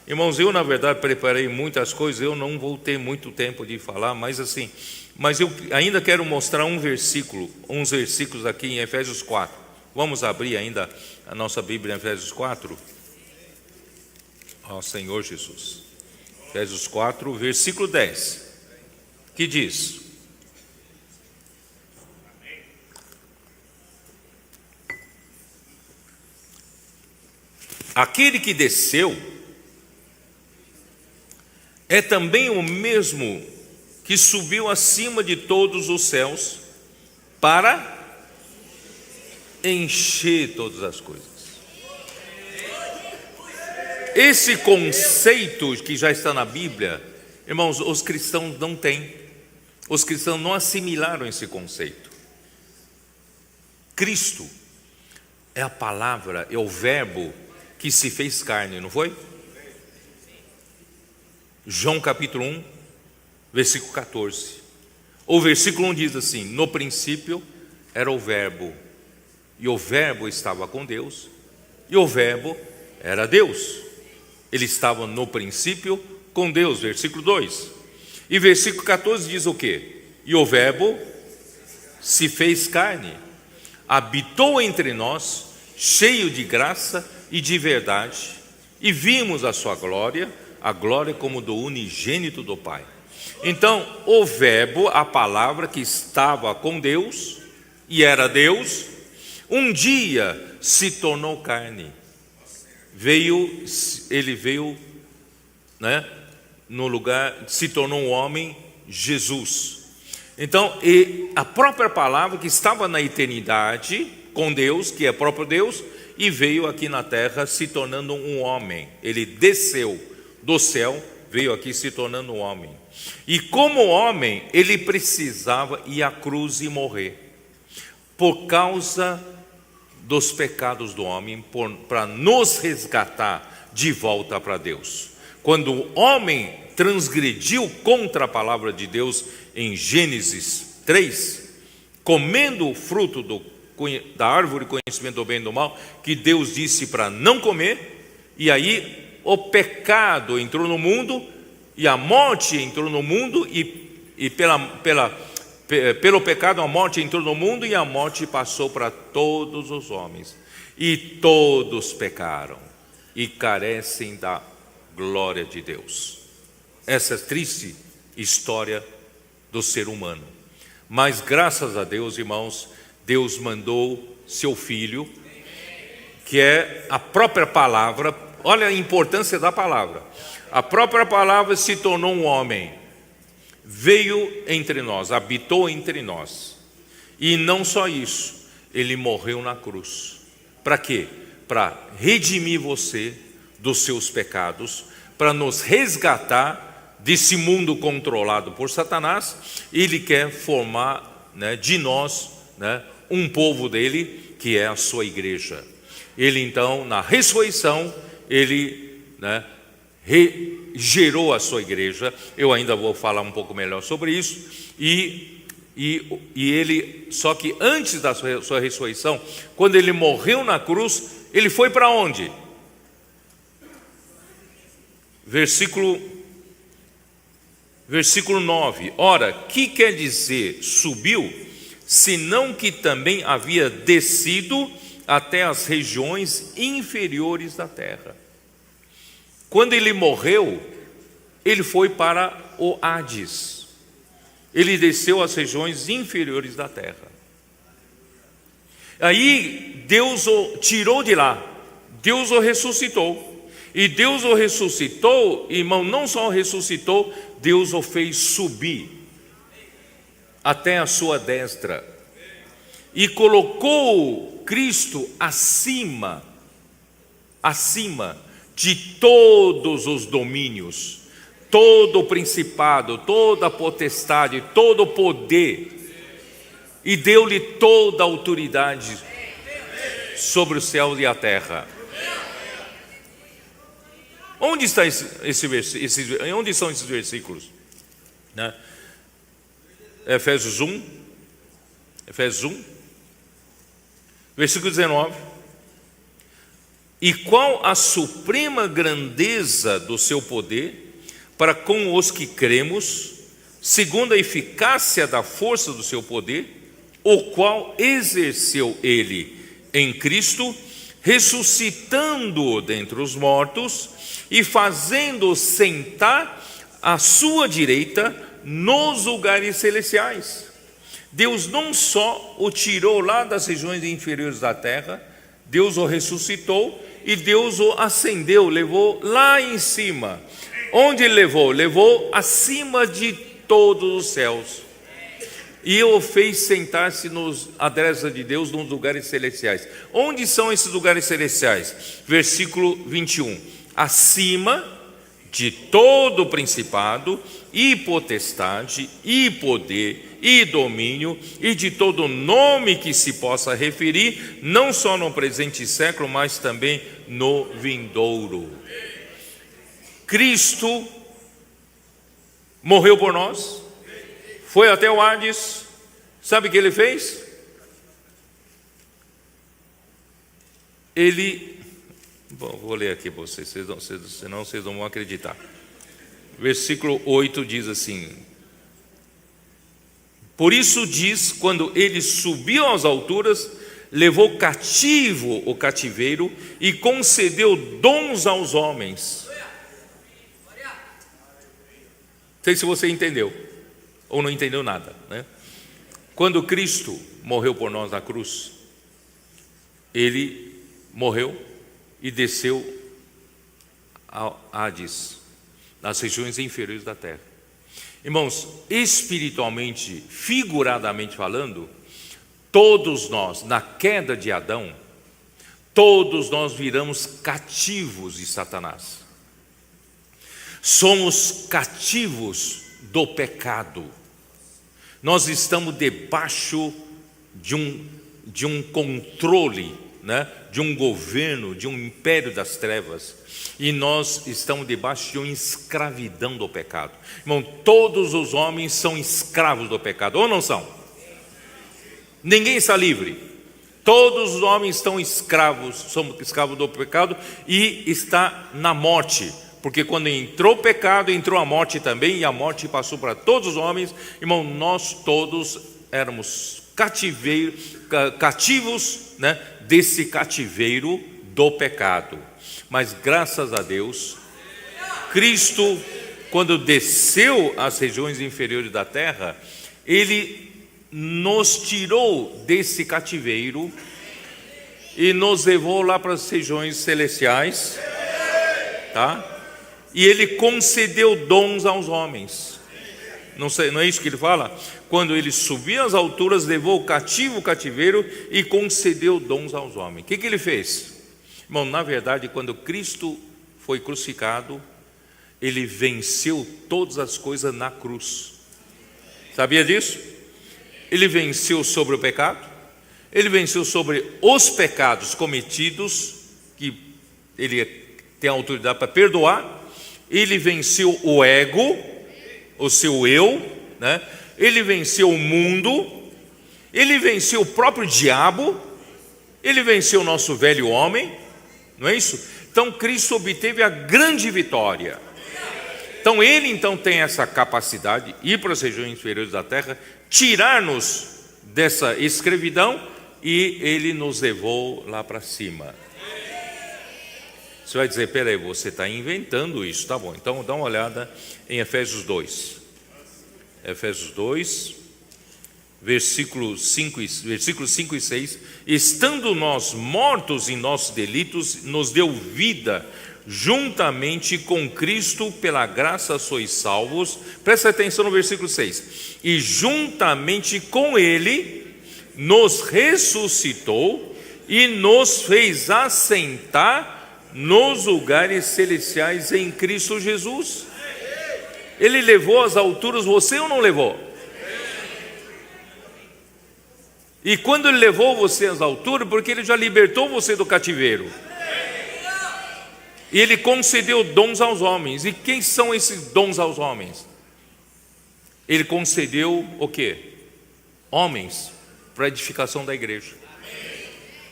Irmãos, eu na verdade preparei muitas coisas, eu não vou ter muito tempo de falar, mas eu ainda quero mostrar uns versículos aqui em Efésios 4. Vamos abrir ainda a nossa Bíblia em Efésios 4? Ó Senhor Jesus. Efésios 4, versículo 10, que diz: aquele que desceu é também o mesmo que subiu acima de todos os céus para encher todas as coisas. Esse conceito que já está na Bíblia, irmãos, os cristãos não têm. Os cristãos não assimilaram esse conceito. Cristo é a palavra, é o verbo que se fez carne, não foi? João capítulo 1, versículo 14. O versículo 1 diz assim: no princípio era o verbo, e o verbo estava com Deus, e o verbo era Deus. Ele estava no princípio com Deus, versículo 2. E versículo 14 diz o quê? E o verbo se fez carne, habitou entre nós, cheio de graça e de verdade, e vimos a sua glória, a glória como do unigênito do Pai. Então, o verbo, a palavra que estava com Deus e era Deus, um dia se tornou carne. Ele veio, né, no lugar, se tornou um homem, Jesus. Então, a própria palavra que estava na eternidade com Deus, que é próprio Deus, e veio aqui na terra se tornando um homem. Ele desceu do céu, veio aqui se tornando um homem. E como homem, ele precisava ir à cruz e morrer, por causa dos pecados do homem, para nos resgatar de volta para Deus. Quando o homem transgrediu contra a palavra de Deus em Gênesis 3, comendo o fruto da árvore do conhecimento do bem e do mal, que Deus disse para não comer, e aí o pecado entrou no mundo, e a morte entrou no mundo, e pelo pecado a morte entrou no mundo, e a morte passou para todos os homens, e todos pecaram e carecem da glória de Deus. Essa é a triste história do ser humano. Mas graças a Deus, irmãos, Deus mandou seu Filho, que é a própria palavra. Olha a importância da palavra. A própria palavra se tornou um homem, veio entre nós, habitou entre nós. E não só isso, ele morreu na cruz. Para quê? Para redimir você dos seus pecados, para nos resgatar desse mundo controlado por Satanás. Ele quer formar, né, de nós, né, um povo dele, que é a sua igreja. Ele então, na ressurreição, ele, né, gerou a sua igreja. Eu ainda vou falar um pouco melhor sobre isso. E ele, só que antes da sua ressurreição, quando ele morreu na cruz, ele foi para onde? Versículo 9. Ora, que quer dizer subiu, senão que também havia descido até as regiões inferiores da terra. Quando ele morreu, ele foi para o Hades. Ele desceu às regiões inferiores da terra. Aí Deus o tirou de lá, Deus o ressuscitou. E Deus o ressuscitou, irmão, não só o ressuscitou, Deus o fez subir até a sua destra. E colocou Cristo acima de todos os domínios, todo o principado, toda a potestade, todo o poder, e deu-lhe toda a autoridade sobre o céu e a terra. Onde está onde são esses versículos? Né? Efésios 1, versículo 19. E qual a suprema grandeza do seu poder para com os que cremos, segundo a eficácia da força do seu poder, o qual exerceu ele em Cristo, ressuscitando-o dentre os mortos e fazendo-o sentar à sua direita nos lugares celestiais. Deus não só o tirou lá das regiões inferiores da terra, Deus o ressuscitou e Deus o ascendeu, levou lá em cima. Onde ele levou? Levou acima de todos os céus. E o fez sentar-se à destra de Deus nos lugares celestiais. Onde são esses lugares celestiais? Versículo 21. Acima de todo principado e potestade e poder e domínio e de todo nome que se possa referir, não só no presente século, mas também no vindouro. Cristo morreu por nós, foi até o Hades. Sabe o que ele fez? Vou ler aqui para vocês, senão vocês não vão acreditar. Versículo 8 diz assim: por isso diz, quando ele subiu às alturas, levou cativo o cativeiro e concedeu dons aos homens. Não sei se você entendeu ou não entendeu nada, né? Quando Cristo morreu por nós na cruz, ele morreu e desceu ao Hades, nas regiões inferiores da terra. Irmãos, espiritualmente, figuradamente falando, todos nós, na queda de Adão, todos nós viramos cativos de Satanás. Somos cativos do pecado. Nós estamos debaixo de um controle, né? De um governo, de um império das trevas. E nós estamos debaixo de uma escravidão do pecado. Irmão, todos os homens são escravos do pecado, ou não são? Ninguém está livre. Todos os homens estão escravos, somos escravos do pecado e está na morte. Porque quando entrou o pecado, entrou a morte também, e a morte passou para todos os homens. Irmão, nós todos éramos cativos, né, desse cativeiro do pecado. Mas graças a Deus, Cristo, quando desceu às regiões inferiores da terra, ele nos tirou desse cativeiro e nos levou lá para as regiões celestiais, tá? E ele concedeu dons aos homens. Não é isso que ele fala? Quando ele subiu às alturas, levou o cativo o cativeiro e concedeu dons aos homens. O que ele fez? Irmão, na verdade, quando Cristo foi crucificado, ele venceu todas as coisas na cruz. Sabia disso? Ele venceu sobre o pecado, ele venceu sobre os pecados cometidos, que ele tem a autoridade para perdoar. Ele venceu o ego, o seu eu, né? Ele venceu o mundo, ele venceu o próprio diabo, ele venceu o nosso velho homem, não é isso? Então Cristo obteve a grande vitória. Então ele tem essa capacidade de ir para as regiões inferiores da terra, tirar-nos dessa escravidão, e ele nos levou lá para cima. Você vai dizer, peraí, você está inventando isso, tá bom? Então dá uma olhada em Efésios 2. Efésios 2, versículos 5 e 6. Estando nós mortos em nossos delitos, nos deu vida juntamente com Cristo, pela graça sois salvos. Presta atenção no versículo 6. E juntamente com Ele nos ressuscitou e nos fez assentar nos lugares celestiais em Cristo Jesus. Ele levou às alturas você ou não levou? E quando ele levou você às alturas, porque ele já libertou você do cativeiro. E ele concedeu dons aos homens. E quem são esses dons aos homens? Ele concedeu o quê? Homens para a edificação da igreja.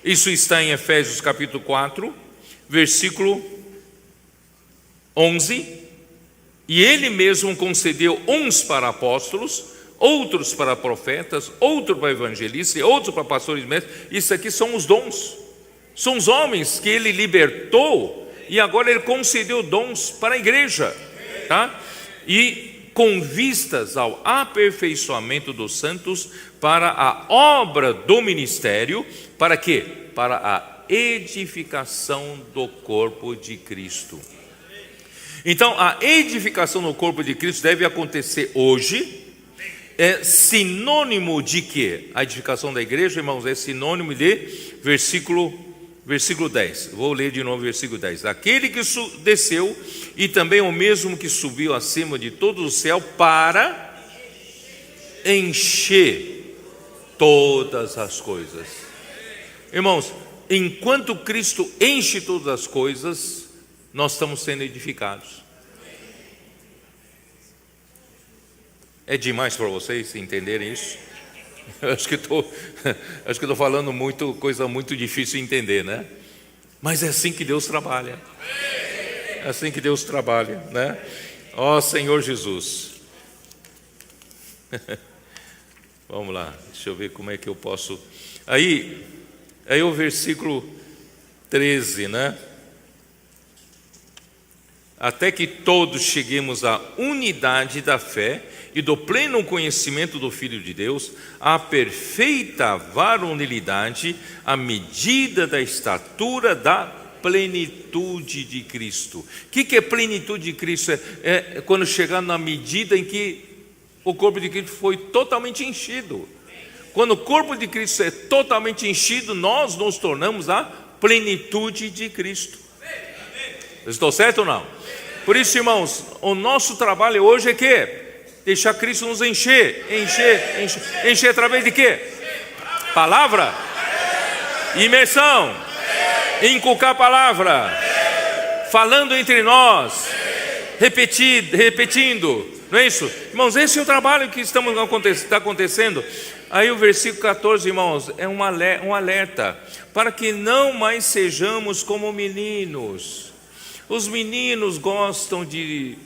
Isso está em Efésios capítulo 4, versículo 11, e ele mesmo concedeu uns para apóstolos, outros para profetas, outros para evangelistas e outros para pastores e mestres. Isso aqui são os dons, são os homens que ele libertou e agora ele concedeu dons para a igreja, tá? E com vistas ao aperfeiçoamento dos santos para a obra do ministério, para quê? Para a edificação do corpo de Cristo. Então, a edificação no corpo de Cristo deve acontecer hoje. É sinônimo de quê? A edificação da igreja, irmãos, é sinônimo de versículo 10. Vou ler de novo o versículo 10. Aquele que desceu e também o mesmo que subiu acima de todo o céu para encher todas as coisas. Irmãos, enquanto Cristo enche todas as coisas, nós estamos sendo edificados. É demais para vocês entenderem isso? Acho que estou falando coisa muito difícil de entender, né? Mas é assim que Deus trabalha. É assim que Deus trabalha, né? Ó Senhor Jesus. Vamos lá, deixa eu ver como é que eu posso. Aí o versículo 13, né? Até que todos cheguemos à unidade da fé e do pleno conhecimento do Filho de Deus, à perfeita varonilidade, à medida da estatura da plenitude de Cristo. O que é plenitude de Cristo? É quando chegar na medida em que o corpo de Cristo foi totalmente enchido. Quando o corpo de Cristo é totalmente enchido, nós nos tornamos a plenitude de Cristo. Estou certo ou não? Por isso, irmãos, o nosso trabalho hoje é que deixar Cristo nos encher através de quê? Palavra, imersão, inculcar a palavra, falando entre nós, repetindo, não é isso? Irmãos, esse é o trabalho que está acontecendo. Aí o versículo 14, irmãos, é um alerta, para que não mais sejamos como meninos. Os meninos gostam de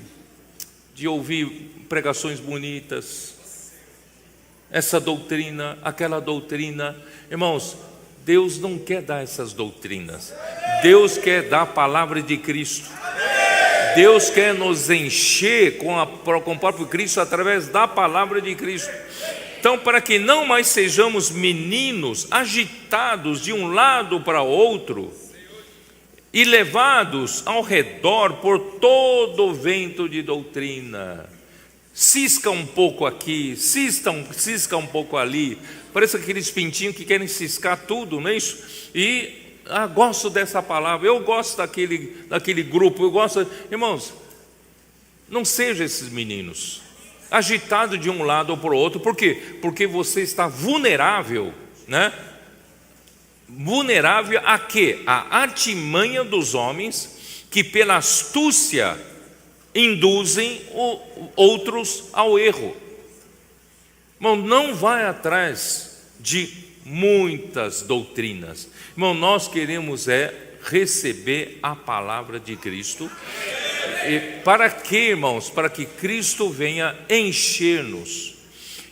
ouvir pregações bonitas, essa doutrina, aquela doutrina. Irmãos, Deus não quer dar essas doutrinas. Deus quer dar a palavra de Cristo. Deus quer nos encher com o próprio Cristo através da palavra de Cristo. Então, para que não mais sejamos meninos agitados de um lado para outro e levados ao redor por todo o vento de doutrina. Cisca um pouco aqui, cisca um pouco ali. Parece aqueles pintinhos que querem ciscar tudo, não é isso? E gosto dessa palavra, eu gosto daquele grupo, eu gosto. Irmãos, não sejam esses meninos agitados de um lado ou para o outro. Por quê? Porque você está vulnerável, né? Vulnerável a quê? A artimanha dos homens que pela astúcia induzem outros ao erro. Irmão, não vai atrás de muitas doutrinas. Irmão, nós queremos receber a palavra de Cristo. E para quê, irmãos? Para que Cristo venha encher-nos.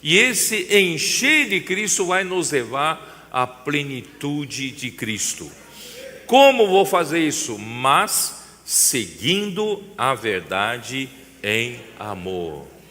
E esse encher de Cristo vai nos levar a plenitude de Cristo. Como vou fazer isso? Mas seguindo a verdade em amor.